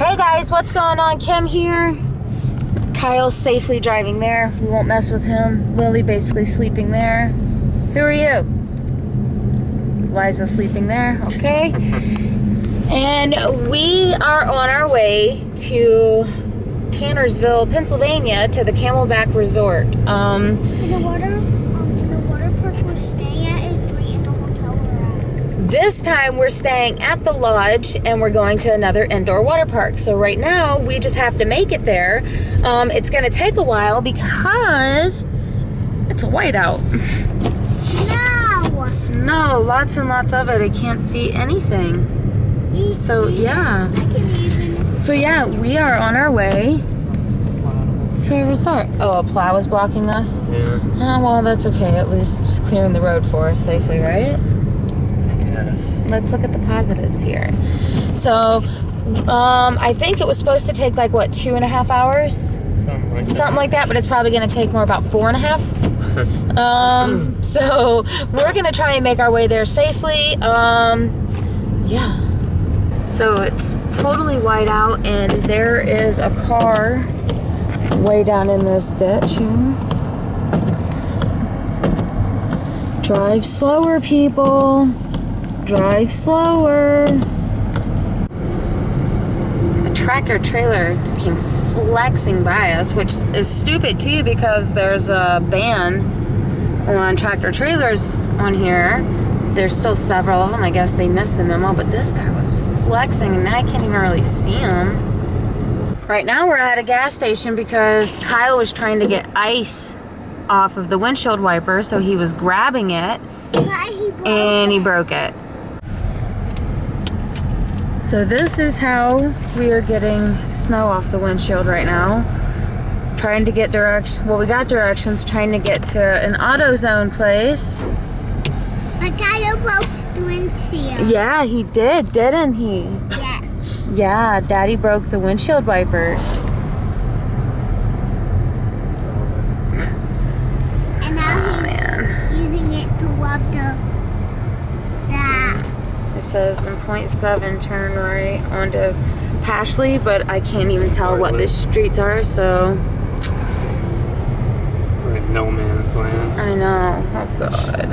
Hey guys, what's going on? Kim here. Kyle's safely driving there. We won't mess with him. Lily basically sleeping there. Who are you? Liza sleeping there. Okay. And we are on our way to Tannersville, Pennsylvania, to the Camelback Resort. The water park we're staying at is right in the hotel we're at. This time we're staying at the lodge and we're going to another indoor water park. So right now we just have to make it there. It's going to take a while because it's a whiteout. Snow, lots and lots of it. I can't see anything. So yeah. So yeah, we are on our way to a resort. Oh, a plow is blocking us? Yeah. Oh, well, that's okay. At least it's clearing the road for us safely, right? Yes. Let's look at the positives here. So, I think it was supposed to take like, what, 2.5 hours? Something like that, but it's probably going to take more about 4.5. So we're going to try and make our way there safely. Yeah. So it's totally white out, and there is a car way down in this ditch here. Drive slower, people. Drive slower. A tractor trailer just came flexing by us, which is stupid too because there's a ban on tractor trailers on here. There's still several of them. I guess they missed the memo, but this guy was flexing and I can't even really see him. Right now we're at a gas station because Kyle was trying to get ice off of the windshield wiper, so he was grabbing it and he broke it. So this is how we are getting snow off the windshield right now. Trying to get directions. Well, we got directions trying to get to an AutoZone place. But Kyle broke the windshield. Yeah, he did, didn't he? Yes. Yeah, Daddy broke the windshield wipers. And now he's using it to rub that. It says in .7 turn right onto Pashley, but I can't even tell what the streets are, so. We're in no man's land. I know. Oh, God.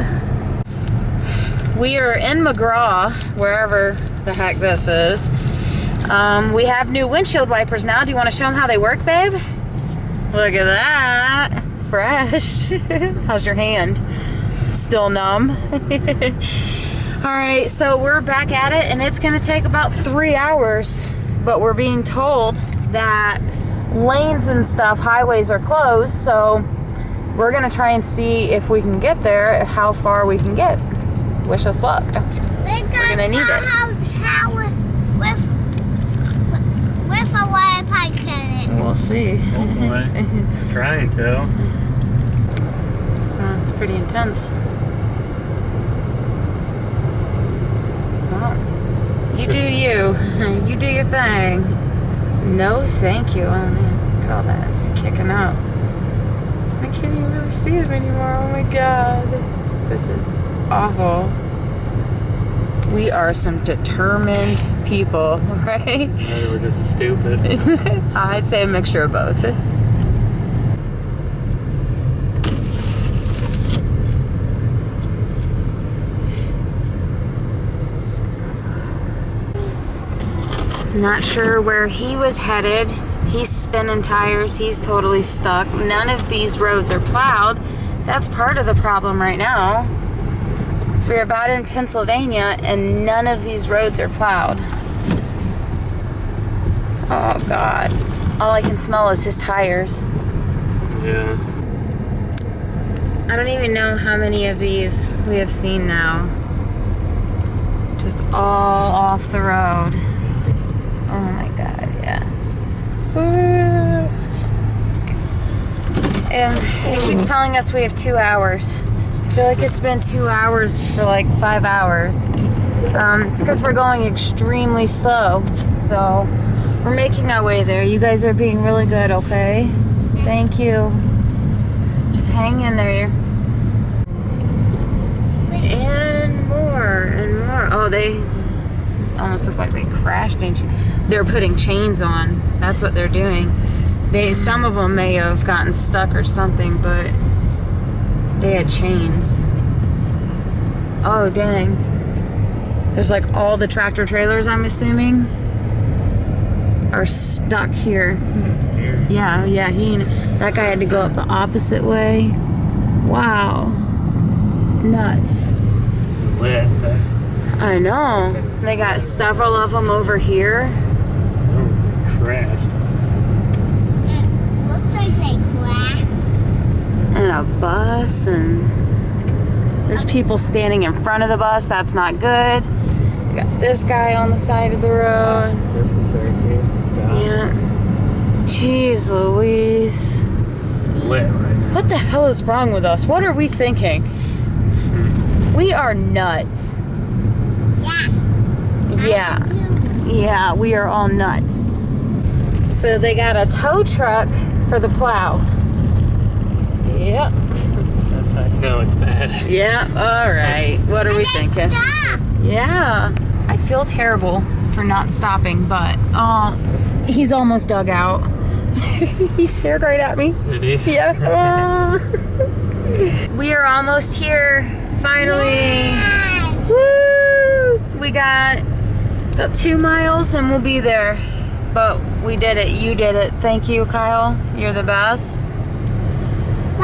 We are in McGraw, wherever the heck this is. We have new windshield wipers now. Do you want to show them how they work, babe? Look at that. Fresh. How's your hand? Still numb? All right, so we're back at it, and it's going to take about 3 hours. But we're being told that lanes and stuff, highways are closed, so we're going to try and see if we can get there, how far we can get. Wish us luck. We're going to need it. With a water park in it. We'll see. Hopefully. Trying to. It's pretty intense. Well, you do you. You do your thing. No, thank you. Oh man, look at all that. It's kicking up. I can't even really see it anymore. Oh my God. This is awful. We are some determined people, right? Maybe we're just stupid. I'd say a mixture of both. Not sure where he was headed. He's spinning tires. He's totally stuck. None of these roads are plowed. That's part of the problem right now. So we're about in Pennsylvania and none of these roads are plowed. Oh God. All I can smell is his tires. Yeah. I don't even know how many of these we have seen now. Just all off the road. Oh my God, yeah. And it keeps telling us we have 2 hours. I feel like it's been 2 hours for like 5 hours. It's because we're going extremely slow. So we're making our way there. You guys are being really good, okay? Thank you. Just hang in there. And more and more. Oh, almost look like they crashed into. They're putting chains on. That's what they're doing. Some of them may have gotten stuck or something, but they had chains. Oh, dang. There's like all the tractor trailers, I'm assuming, are stuck here. Yeah, that guy had to go up the opposite way. Wow. Nuts. It's lit. I know. They got several of them over here. They crashed. It looks like they crashed. And a bus, and there's people standing in front of the bus. That's not good. We got this guy on the side of the road. Different staircase. Yeah. Jeez Louise. It's lit right now. What the hell is wrong with us? What are we thinking? We are nuts. Yeah. Yeah, we are all nuts. So they got a tow truck for the plow. Yep. That's how you know it's bad. Yeah, all right. What are we thinking? Stop. Yeah. I feel terrible for not stopping, but he's almost dug out. He stared right at me. Did he? Yeah. We are almost here, finally. Woo! We got about 2 miles and we'll be there. But we did it. You did it. Thank you, Kyle. You're the best.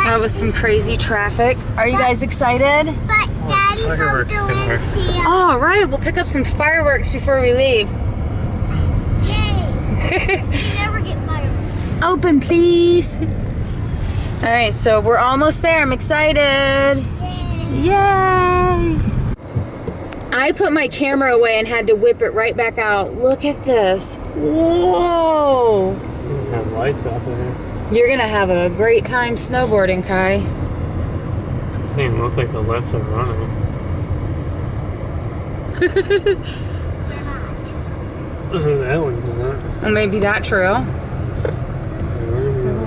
That was some crazy traffic. Are you guys excited? But Daddy Fireworks will go everywhere. and see us. All right, we'll pick up some fireworks before we leave. Yay. We never get fireworks. Open, please. All right, so we're almost there. I'm excited. Yay! I put my camera away and had to whip it right back out. Look at this. Whoa! Have lights out there. You're gonna have a great time snowboarding, Kai. Doesn't even look like the lefts are running. They're not. That one's not. Well, maybe that true.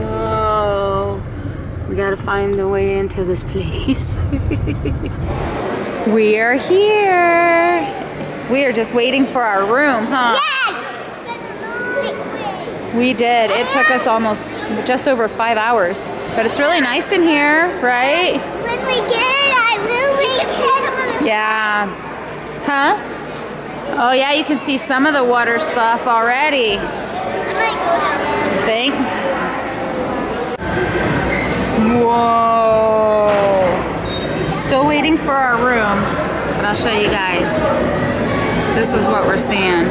Whoa. We gotta find the way into this place. We are here. We are just waiting for our room, huh? We did. It took us almost just over 5 hours. But it's really nice in here, right? When we get it, I will see some of the Yeah. Huh? Oh yeah, you can see some of the water stuff already. I might go down there. Think. Whoa. Still waiting for our room, but I'll show you guys. This is what we're seeing.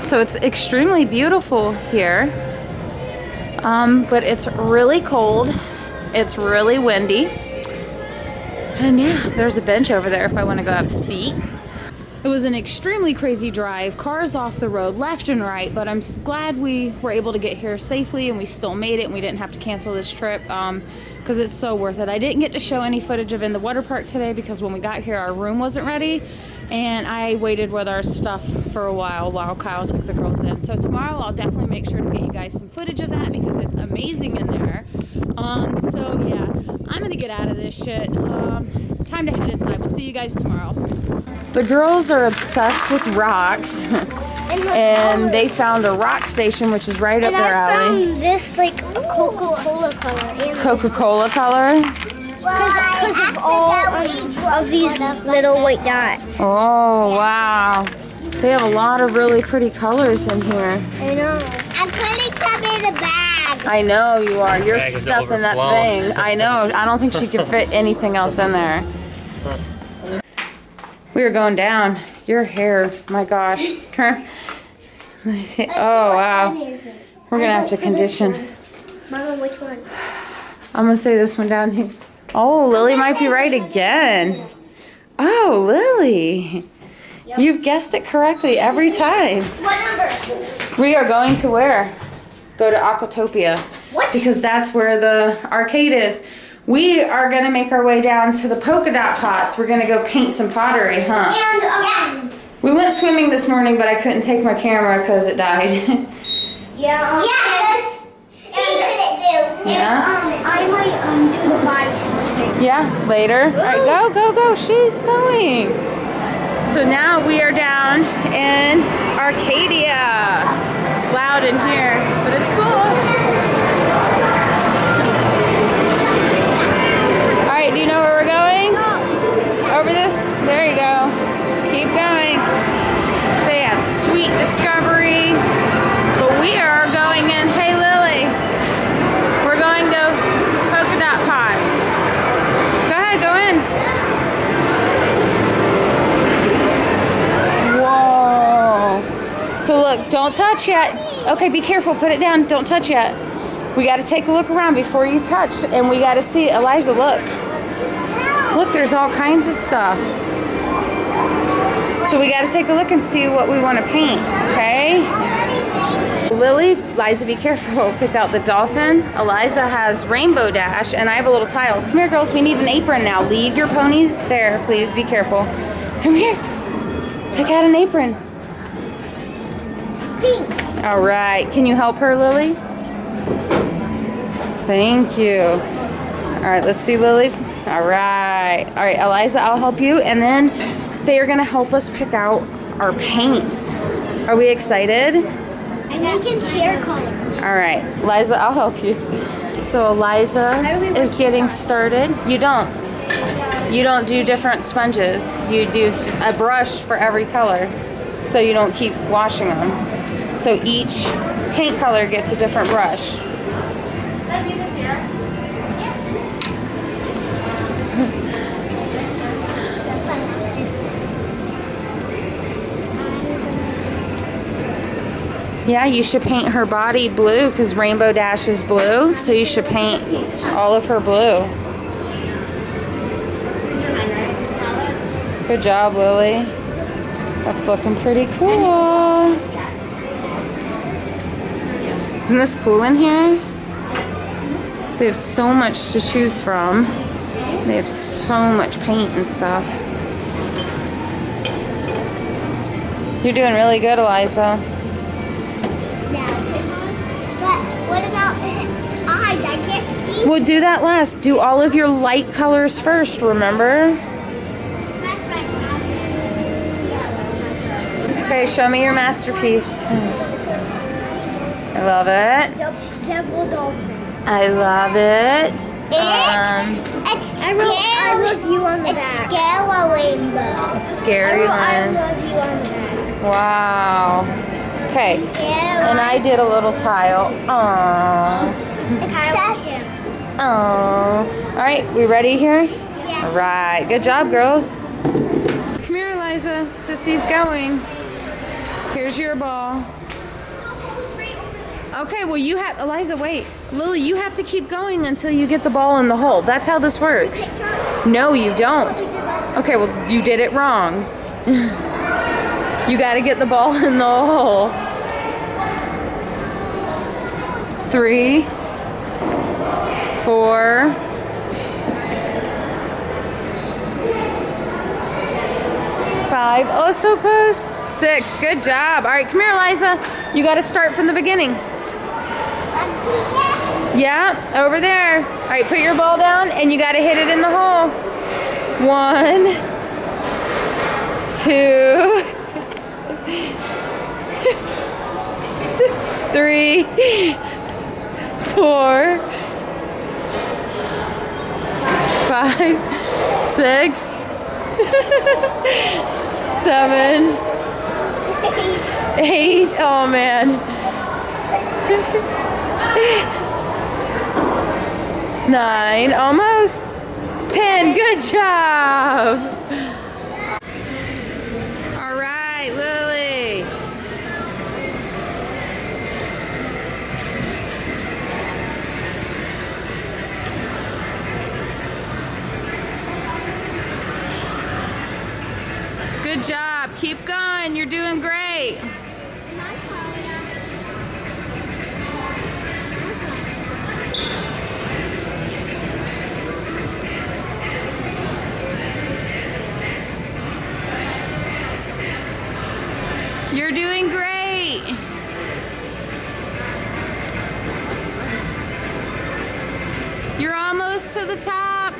So it's extremely beautiful here, but it's really cold. It's really windy. And yeah, there's a bench over there if I want to go have a seat. It was an extremely crazy drive, cars off the road left and right, but I'm glad we were able to get here safely and we still made it and we didn't have to cancel this trip because it's so worth it. I didn't get to show any footage of in the water park today because when we got here our room wasn't ready and I waited with our stuff for a while Kyle took the girls in. So tomorrow I'll definitely make sure to get you guys some footage of that because it's amazing in there. So yeah, I'm gonna get out of this shit. Time to head inside. We'll see you guys tomorrow. The girls are obsessed with rocks and they found a rock station which is right up their alley. found this like a Coca-Cola color. Coca-Cola color? Because of all of these little white dots. Oh wow. They have a lot of really pretty colors in here. I know. I'm putting some in the bag. I know you are. You're Bag is stuffing that overflowing. thing. I know. I don't think she could fit anything else in there. We are going down. Your hair, my gosh. Let me see. Oh wow. We're gonna have to condition. Mama, which one? I'm gonna say this one down here. Oh, Lily might be right again. Oh, Lily. You've guessed it correctly every time. What number? We are going to where? Go to Aquatopia. What? Because that's where the arcade is. We are gonna make our way down to the polka dot pots. We're gonna go paint some pottery, huh? And We went swimming this morning, but I couldn't take my camera because it died. yeah. Yes. So you couldn't do. Yeah? I might do the body surfing. Yeah, later. All right, go, go, go. She's going. So now we are down in Arcadia. It's loud in here, but it's cool. All right, do you know where we're going? Over this? There you go. Keep going. They have Sweet Discovery, but we are going in. Hey, Lily. We're going to Polka Dot Pots. Go ahead, go in. Whoa. So look, don't touch yet. Okay, be careful. Put it down. Don't touch yet. We got to take a look around before you touch, and we got to see. Eliza, look. Look, there's all kinds of stuff. So we got to take a look and see what we want to paint, okay? Lily, Liza, be careful. Pick out the dolphin. Eliza has Rainbow Dash, and I have a little tile. Come here, girls. We need an apron now. Leave your ponies there, please. Be careful. Come here. Pick out an apron. All right. Can you help her, Lily? Thank you. All right, let's see, Lily. All right. All right, Eliza, I'll help you. And then they are going to help us pick out our paints. Are we excited? And we can share colors. All right, Liza, I'll help you. So Eliza is getting started. You don't do different sponges. You do a brush for every color, so you don't keep washing them. So each paint color gets a different brush. Yeah, you should paint her body blue because Rainbow Dash is blue, so you should paint all of her blue. Good job, Lily. That's looking pretty cool. Isn't this cool in here? They have so much to choose from. They have so much paint and stuff. You're doing really good, Eliza. What about eyes? I can't see. We'll do that last. Do all of your light colors first, remember? Okay, show me your masterpiece. I love it. Double dolphin. I love it. It's I love you on the back. It's scary rainbow. Scary one. I love you on the back. Wow. Okay. And I did a little tile. Aww. It's Aww. All right, we ready here? Yeah. All right. Good job, girls. Come here, Eliza. Sissy's going. Here's your ball. Okay, well you have, Eliza, wait. Lily, you have to keep going until you get the ball in the hole. That's how this works. No, you don't. Okay, well you did it wrong. You gotta get the ball in the hole. 3, 4, 5. Oh, so close. 6. Good job. All right, come here, Eliza. You gotta start from the beginning. Yeah, over there. All right, put your ball down and you gotta hit it in the hole. 1, 2, 3, 4, 5, 6, 7, 8. Oh man. 9, almost. 10. Good job. All right, Lily. Good job. Keep going. You're doing great. You're doing great. You're almost to the top.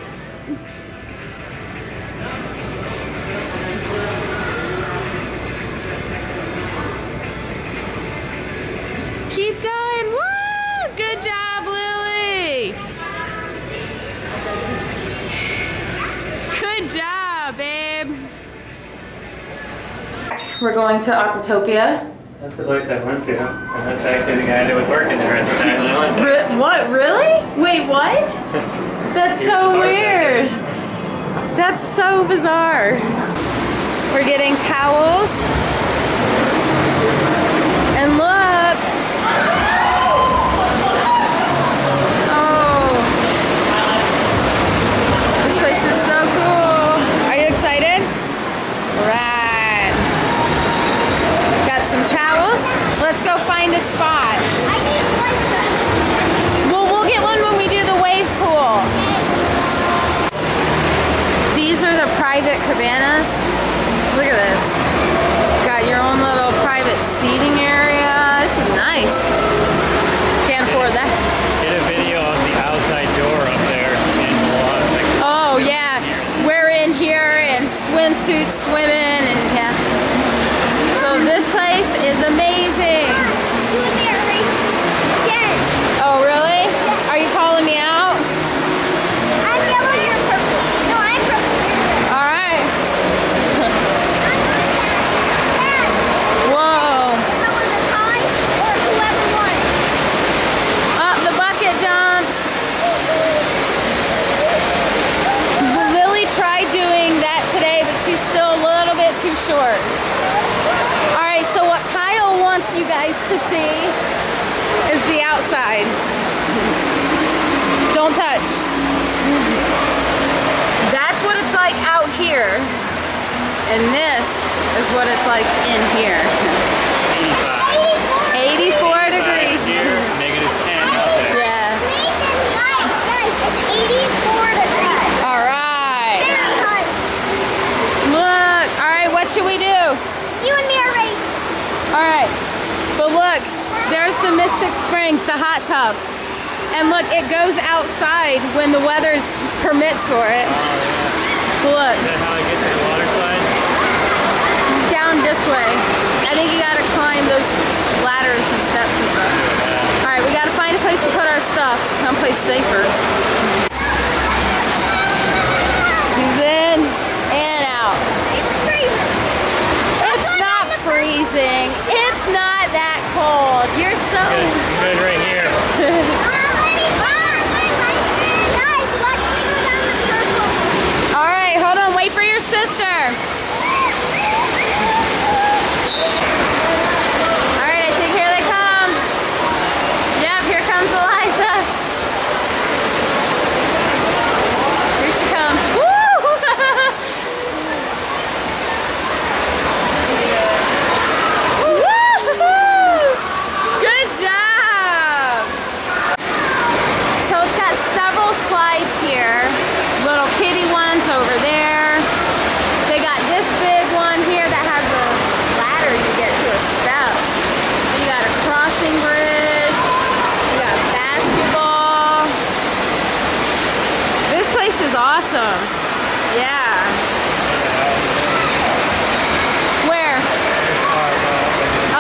We're going to Aquatopia. That's the place I went to. And that's actually the guy that was working there at the time when I went there. What? Really? Wait, what? That's so weird. That's so bizarre. We're getting towels. And look. Oh. This place is so cool. Are you excited? Right. Got some towels. Let's go find a spot. I didn't like this. Well, we'll get one when we do the wave pool. These are the private cabanas. Look at this. Got your own little private seating area. This is nice. Can't afford that. Get a video of the outside door up there. And Oh yeah, we're in here in swimsuits swimming and yeah. So this place is amazing. You and me are racing. Yes. Oh really? Are you calling me out? I'm yellow, you're purple. No, I'm purple. All right. Dad, Whoa. if I was a tie or whoever won. Oh, the bucket dumped. Lily tried doing that today, but she's still a little bit too short. All right, so what Kyle wants you guys to see is the outside. Don't touch. That's what it's like out here. And this is what it's like in here. 84 degrees. Here, -10 out there. Yeah. Guys, it's 84 degrees. All right. Fahrenheit. Look. All right, what should we do? You and me are racing. All right. But look, there's the Mystic Springs, the hot tub. And look, it goes outside when the weather permits for it. Look, Is that how I get to the water slide? down this way. I think you gotta climb those ladders and steps and stuff. All right, we gotta find a place to put our stuff, someplace safer. She's in and out. It's freezing. It's not freezing. It's not that cold. You're so... Good right here. Guys, watch me go down the circle. All right, hold on. Wait for your sister. All right, I think here they come. Yep, here comes Eliza. Here she comes. Woo! Woo! Good job. So it's got several slides here. Little kitty ones over there. They got this big one here that has a ladder you get to or steps. You got a crossing bridge. You got basketball. This place is awesome. Yeah. Where?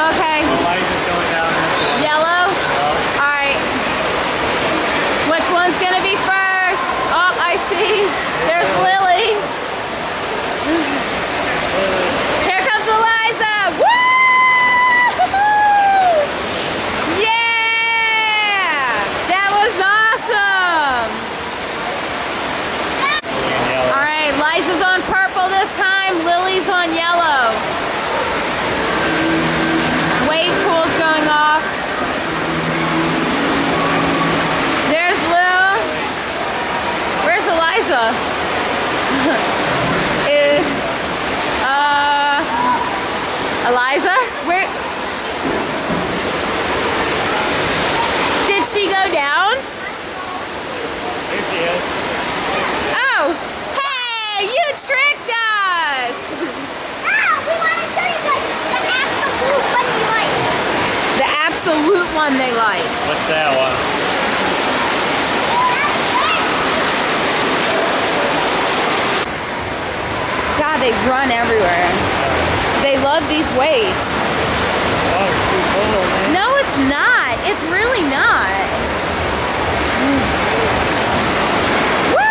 Okay. The light is going down this way. Yellow? Alright. Which one's gonna be first? Oh, I see. There's Lily. Here comes Eliza. Woo! Yeah! That was awesome. Alright, Liza's on purple this time. Lily's on yellow. Wave pool's going off. There's Lil. Where's Eliza? Eliza? Where? Did she go down? Here she is. Oh! Hey! You tricked us! We want to show you guys the absolute one we like. The absolute one they like. What's that one? God, they run everywhere. They love these waves. Oh, it's too cold, man. No, it's not. It's really not. Woo!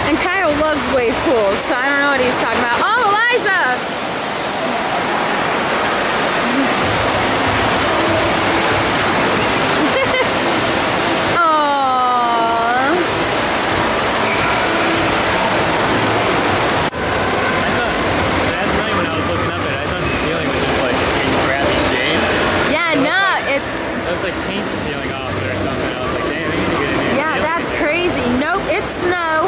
And Kyle loves wave pools, so I don't know what he's talking about. Oh, Eliza! Like paint's peeling off it or something. I was like, damn, we need to get a new Yeah, ceiling that's here. crazy. Nope, it's snow.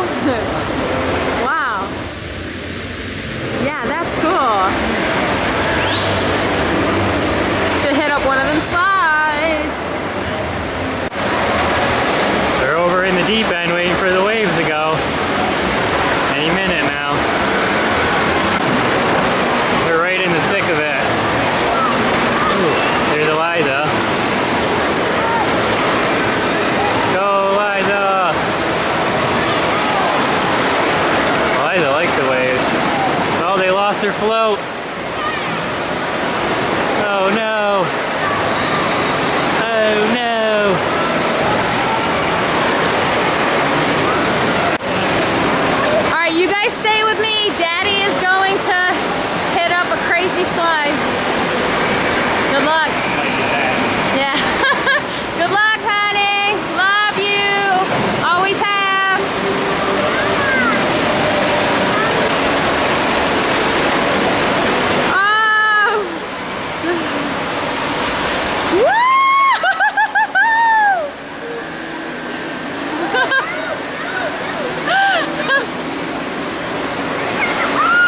Wow. Yeah, that's cool. Should hit up one of them slides. They're over in the deep end waiting for the waves to go. Any minute now. They're right in the thick of it. Ooh, there's Eliza. Go, Eliza! Eliza likes the waves. Oh, they lost their float. Oh no. Oh no. Alright, you guys stay with me. Daddy is going to hit up a crazy slide. Good luck. Yeah. Good luck, honey. Love you. Always have. Oh.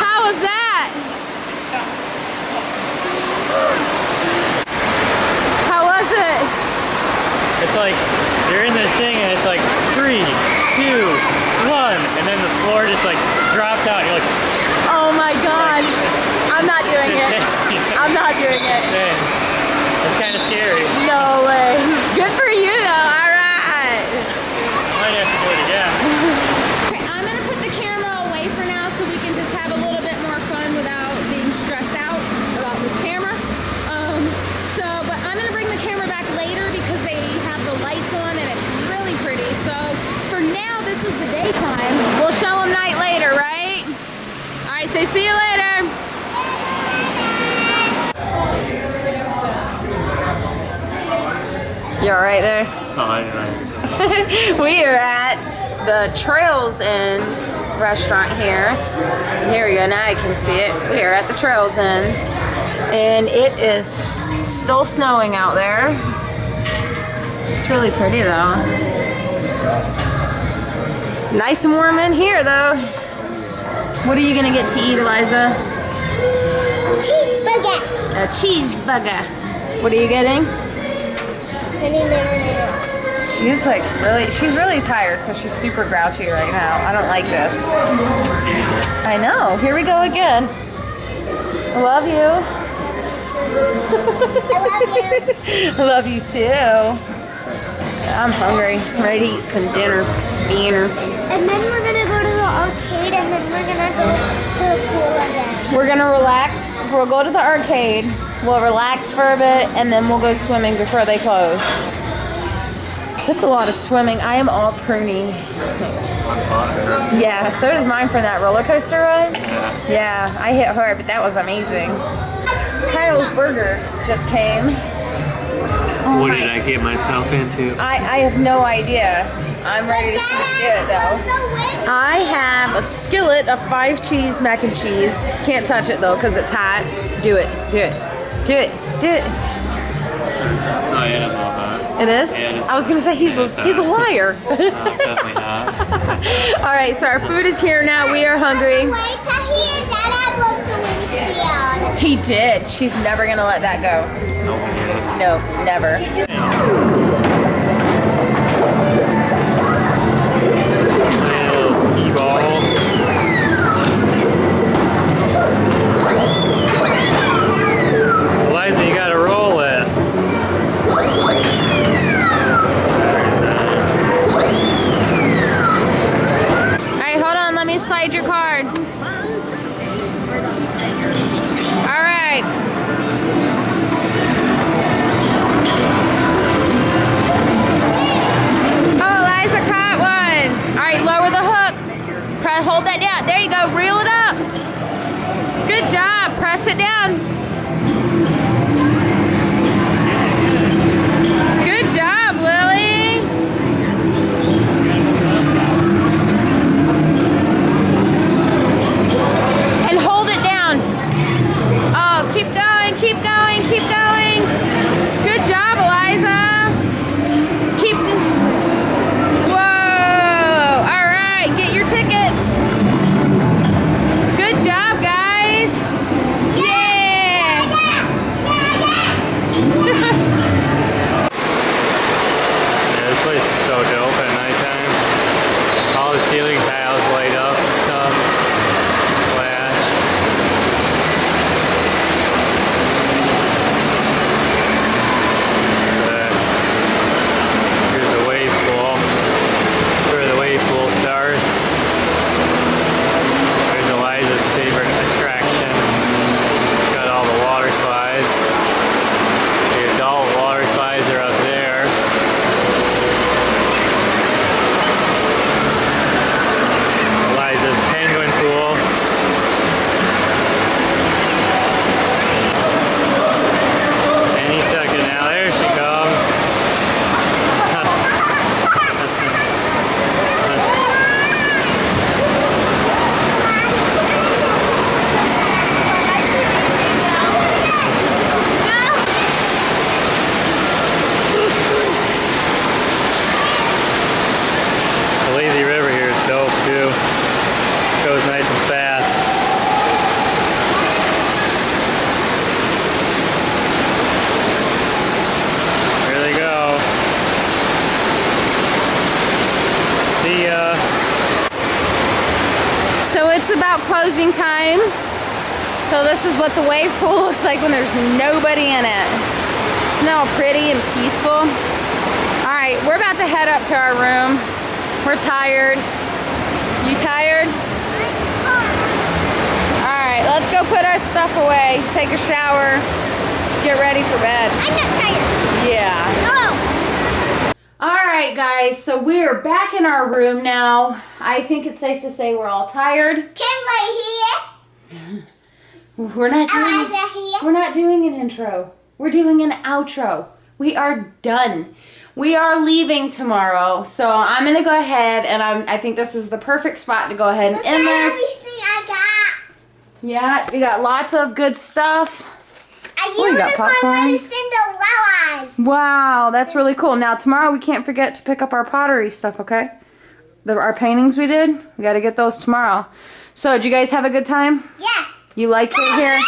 How was that? How was it? It's like, you're in this thing and it's like 3, 2, 1, and then the floor just like drops out and you're like, Oh my God. I'm not doing it. I'm not doing it. man, it's kind of scary. No way. Good for you though. All right. I might have to do it again. Okay, I'm gonna put the camera away for now so we can just have a little bit more fun without being stressed out about this camera. But I'm gonna bring the camera back later because they have the lights on and it's really pretty. So for now, this is the daytime. We'll show them night later, right? All right, say see you later. You all right there? Oh, I know. We are at the Trails End restaurant here. Here we go, now I can see it. We are at the Trails End and it is still snowing out there. It's really pretty though. Nice and warm in here though. What are you gonna get to eat, Eliza? Cheeseburger. A cheeseburger. What are you getting? Honey marinara. She's really tired, so she's super grouchy right now. I don't like this. I know. Here we go again. I love you. I love you. I love you too. I'm hungry. I'm ready to eat some dinner. And then we're gonna go to the arcade and then we're gonna go to the pool again. We're gonna relax. We'll go to the arcade. We'll relax for a bit and then we'll go swimming before they close. That's a lot of swimming. I am all pruny. Yeah, so does mine from that roller coaster ride. Yeah, I hit hard, but that was amazing. Kyle's Burger just came. Oh What my- did I get myself into? I have no idea. I'm ready to see you do it though. I have a skillet of 5 cheese mac and cheese. Can't touch it though because it's hot. Do it. Oh, yeah, I'm all hot. It is? Yeah, it is. I was gonna say he's Yeah, it's a liar. No, it's definitely not. All right, so our food is here now. We are hungry. Wait till he and Dad booked the windshield. He did. She's never gonna let that go. No, never. Play a little skee ball. Eliza, you gotta roll it. All right, hold on. Let me slide your card. All right. press it down. Good job, Lily. And hold it down. Oh, keep going, keep going, keep going. Good job, Eliza. Keep. Whoa. All right, get your tickets. Good job, guys. Yeah. Yeah, this place is so dope at nighttime. All the ceiling tiles light up and stuff. Flash. Here's the wave pool. That's where the wave pool starts. There's Eliza's favorite attraction. It's got all the water slides. The adult water slides are up there. Eliza's penguin pool. Any second now, there she comes. The lazy river here is dope too. Goes nice and fast. Here they go. See ya. So it's about closing time. So this is what the wave pool looks like when there's nobody in it. It's now pretty and peaceful. All right, we're about to head up to our room. We're tired. You tired? All right, let's go put our stuff away, take a shower, get ready for bed. I'm not tired. Yeah. No. All right, guys, so we're back in our room now. I think it's safe to say we're all tired. Kimberly here. We're not doing, Eliza here. we're not doing an intro. We're doing an outro. We are done. We are leaving tomorrow, so I'm gonna go ahead and I think this is the perfect spot to go ahead and Look end at this. everything I got. Yeah, we got lots of good stuff. I Oh, you got used my popcorn? little Cinderella's. Wow, that's really cool. Now tomorrow we can't forget to pick up our pottery stuff, okay? Our paintings we did, we got to get those tomorrow. So, did you guys have a good time? Yes. You like it here?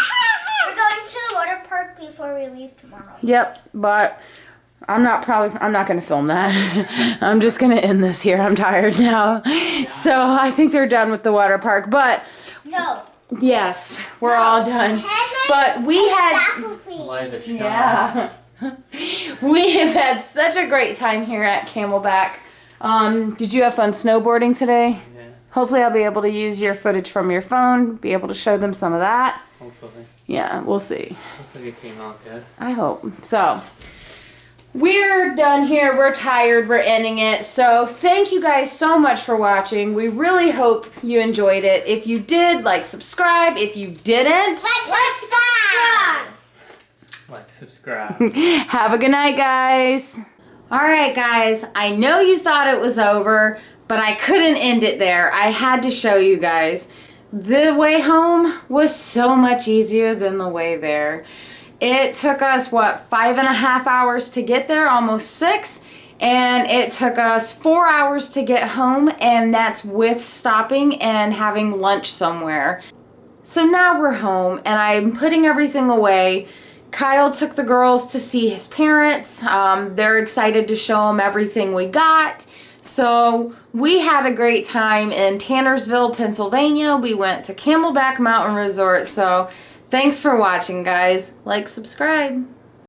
We're going to the water park before we leave tomorrow. Yep, but I'm not going to film that. I'm just going to end this here. I'm tired now. So, I think they're done with the water park, but No. yes, we're all done. But we had Eliza, shut up. yeah. We have had such a great time here at Camelback. Did you have fun snowboarding today? Yeah, Hopefully I'll be able to use your footage from your phone, be able to show them some of that. hopefully. Yeah, we'll see. Hopefully it came out good. I hope. So, we're done here. We're tired. We're ending it. So, thank you guys so much for watching. We really hope you enjoyed it. If you did, like, subscribe. If you didn't, Subscribe. Like, subscribe. have a good night, guys. All right, guys. I know you thought it was over, but I couldn't end it there. I had to show you guys. The way home was so much easier than the way there. It took us, 5.5 hours to get there, almost 6. And it took us 4 hours to get home, and that's with stopping and having lunch somewhere. So now we're home, and I'm putting everything away. Kyle took the girls to see his parents. They're excited to show them everything we got. So we had a great time in Tannersville, Pennsylvania. We went to Camelback Mountain Resort. So thanks for watching, guys. Like, subscribe.